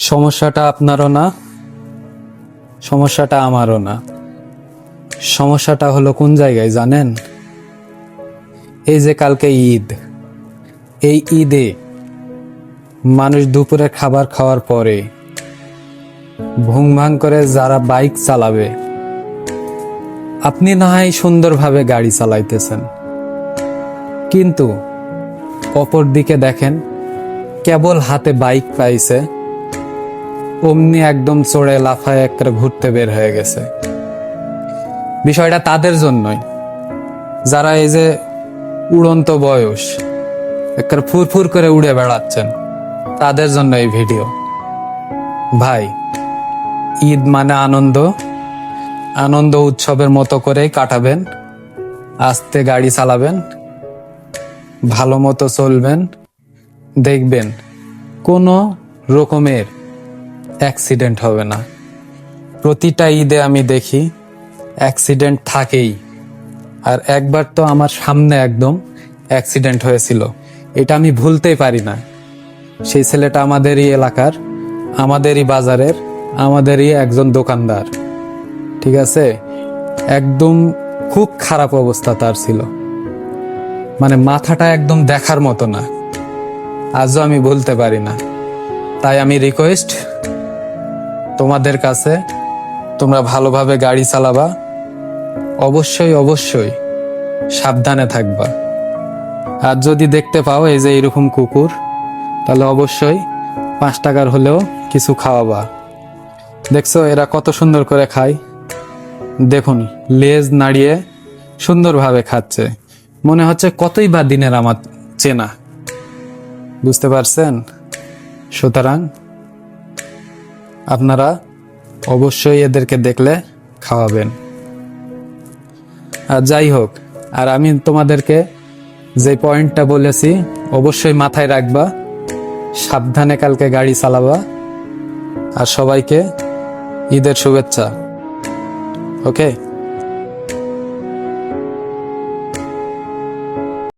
সমস্যাটা আপনারও না, সমস্যাটা আমারও না। সমস্যাটা হলো কোন জায়গায় জানেন? এই যে কালকে ঈদ, এই ঈদে মানুষ দুপুরে খাবার খাওয়ার পরে ভুং ভাং করে যারা বাইক চালাবে, আপনি না হয় সুন্দরভাবে গাড়ি চালাইতেছেন, কিন্তু অপর দিকে দেখেন কেবল হাতে বাইক পাইছে, অমনি একদম চড়ে লাফায় একটা ঘুরতে বের হয়ে গেছে। বিষয়টা তাদের জন্যই যারা এই যে উড়ন্ত বয়স একটা ফুরফুর করে উড়ে বেড়াচ্ছেন, তাদের জন্য এই ভিডিও। ভাই, ঈদ মানে আনন্দ, আনন্দ উৎসবের মতো করেই কাটাবেন। আস্তে গাড়ি চালাবেন, ভালো মতো চলবেন, দেখবেন কোনো রকমের অ্যাক্সিডেন্ট হবে না। প্রতিটা ঈদে আমি দেখি অ্যাক্সিডেন্ট থাকেই, আর একবার তো আমার সামনে একদম অ্যাক্সিডেন্ট হয়েছিল, এটা আমি ভুলতেই পারি না। সেই ছেলেটা আমাদেরই এলাকার, আমাদেরই বাজারের, আমাদেরই একজন দোকানদার, ঠিক আছে? একদম খুব খারাপ অবস্থা তার ছিল, মানে মাথাটা একদম দেখার মতো না। আজও আমি বলতে পারি না। তাই আমি রিকোয়েস্ট তোমাদের কাছে, তোমরা ভালোভাবে গাড়ি চালাবা, অবশ্যই অবশ্যই সাবধানে থাকবা। আর যদি দেখতে পাও এই যে এরকম কুকুর, তাহলে অবশ্যই 5 টাকার হলেও কিছু খাওয়াবা। দেখছো এরা কত সুন্দর করে খায়, দেখুন লেজ নাড়িয়ে সুন্দরভাবে খাচ্ছে, মনে হচ্ছে কতই বা দিনের আমার চেনা। বুঝতে পারছেন? সুতরাং আপনারা অবশ্যই এদেরকে দেখলে খাওয়াবেন। আর যাই হোক, আর আমি তোমাদেরকে যে পয়েন্টটা বলেছি অবশ্যই মাথায় রাখবা, সাবধানে কালকে গাড়ি চালাবা। আর সবাইকে ঈদের শুভেচ্ছা। ওকে।